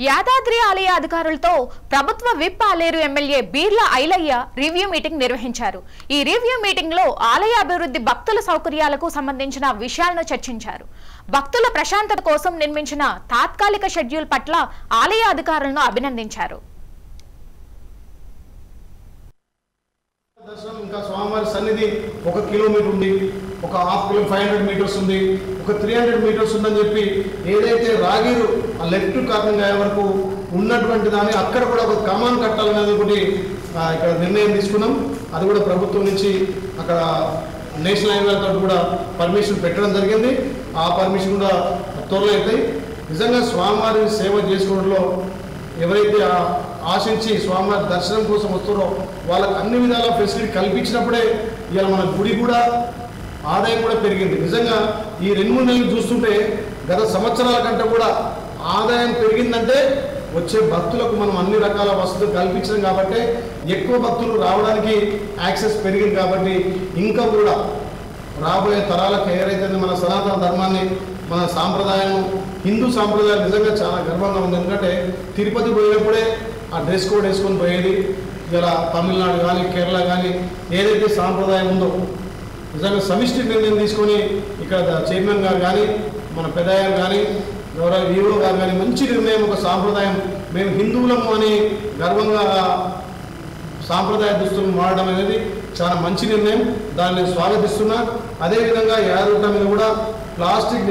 యాదాద్రి ఆలయ అధికారులతో ప్రభుత్వ whip Aleru MLA Beerla Ilaiah review meeting నిర్వహించారు. ఈ రివ్యూ మీటింగ్ లో ఆలయ అభివృద్ధి, భక్తుల సౌకర్యాలకు సంబంధించిన విషయాలను చర్చించారు. భక్తుల ప్రశాంతత కోసం నిర్మించిన తాత్కాలిక షెడ్యూల్ పట్ల ఆలయ అధికారులను అభినందించారు. దర్శనం ఇంకా స్వామివారి సన్నిధి 1 కిలోమీటర్ ఉంది, ఒక 500 మీటర్స్ ఉంది, ఒక 300 మీటర్స్ ఉందని చెప్పి ఏదైతే రాగిరు లెఫ్ట్ కాకుండా వరకు ఉన్నటువంటి దాన్ని అక్కడ కూడా ఒక కమాన్ కట్టాలనేది ఒకటి ఇక్కడ నిర్ణయం తీసుకున్నాం. అది కూడా ప్రభుత్వం నుంచి అక్కడ నేషనల్ హైవేలతో కూడా పర్మిషన్ పెట్టడం జరిగింది. ఆ పర్మిషన్ కూడా త్వరలో అవుతాయి. నిజంగా స్వామివారి సేవ చేసుకోవడంలో ఎవరైతే ఆశించి స్వామివారి దర్శనం కోసం వస్తారో వాళ్ళకి అన్ని విధాల ఫెసిలిటీ కల్పించినప్పుడే ఇవాళ మన గుడి కూడా ఆదాయం కూడా పెరిగింది. నిజంగా ఈ 2-3 నెలలు చూస్తుంటే గత సంవత్సరాల కంటే కూడా ఆదాయం పెరిగిందంటే వచ్చే భక్తులకు మనం అన్ని రకాల వసతులు కల్పించడం కాబట్టి, ఎక్కువ భక్తులు రావడానికి యాక్సెస్ పెరిగింది కాబట్టి ఇంకా కూడా రాబోయే తరాలకు ఎవరైతే మన సనాతన ధర్మాన్ని, మన సాంప్రదాయం, హిందూ సాంప్రదాయం నిజంగా చాలా గర్వంగా ఉంది. ఎందుకంటే తిరుపతి పోయినప్పుడే ఆ డ్రెస్ కోడ్ వేసుకొని పోయేది. ఇలా తమిళనాడు కానీ కేరళ కానీ ఏదైతే సాంప్రదాయం ఉందో నిజంగా సమిష్టి నిర్ణయం తీసుకొని ఇక్కడ చైర్మన్ గారు కానీ, మన పెద్దయ్య కానీ, గౌరవ వీఓ గారు కానీ మంచి నిర్ణయం, ఒక సాంప్రదాయం, మేము హిందువులము అని గర్వంగా సాంప్రదాయ దుస్తులను వాడడం అనేది చాలా మంచి నిర్ణయం. దాన్ని స్వాగతిస్తున్నా. అదేవిధంగా యాదృట మీద కూడా ప్లాస్టిక్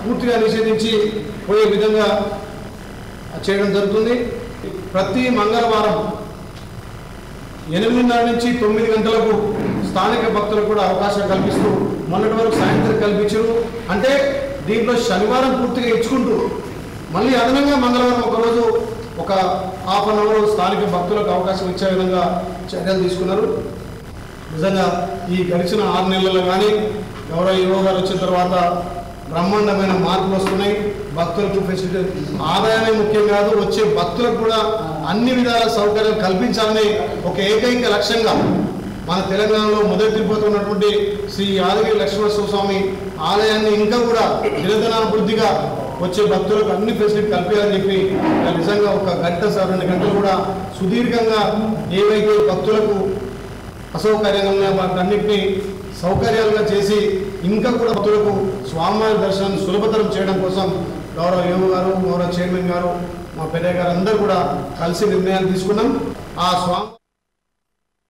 పూర్తిగా నిషేధించి పోయే విధంగా చేయడం జరుగుతుంది. ప్రతి మంగళవారం 8:30 నుంచి 9 గంటలకు స్థానిక భక్తులకు కూడా అవకాశం కల్పిస్తూ మొన్నటి వరకు సాయంత్రం కల్పించారు. అంటే దీంట్లో శనివారం పూర్తిగా ఇచ్చుకుంటూ మళ్ళీ అదనంగా మంగళవారం ఒకరోజు ఒక ½ అన్ అవర్ స్థానిక భక్తులకు అవకాశం ఇచ్చే విధంగా చర్యలు తీసుకున్నారు. నిజంగా ఈ గడిచిన 6 నెలల్లో కానీ గౌరవ ఈవో గారు వచ్చిన తర్వాత బ్రహ్మాండమైన మార్పులు వస్తున్నాయి. భక్తులకు ఫెసిలిటీ, ఆదాయమే ముఖ్యం కాదు, వచ్చే భక్తులకు కూడా అన్ని విధాల సౌకర్యాలు కల్పించాలని ఒక ఏకైక లక్ష్యంగా మన తెలంగాణలో మొదటి తిరుపతి ఉన్నటువంటి శ్రీ యాదగిరి లక్ష్మీనరసింహ స్వామి ఆలయాన్ని ఇంకా కూడా దినదినాభివృద్ధిగా వచ్చే భక్తులకు అన్ని ఫెసిలిటీ కల్పించాలని చెప్పి నిజంగా 1 గంట 2 గంటలు కూడా సుదీర్ఘంగా ఏవైతే భక్తులకు అసౌకర్యంగా ఉన్నాయో వాటన్నింటినీ సౌకర్యాలుగా చేసి ఇంకా కూడా భక్తులకు స్వామివారి దర్శనాన్ని సులభతరం చేయడం కోసం గౌరవ యువ గారు, గౌరవ చైర్మన్ గారు, మా పెద్దయ్య గారు అందరూ కూడా కలిసి నిర్ణయాలు తీసుకున్నాం. ఆ స్వామి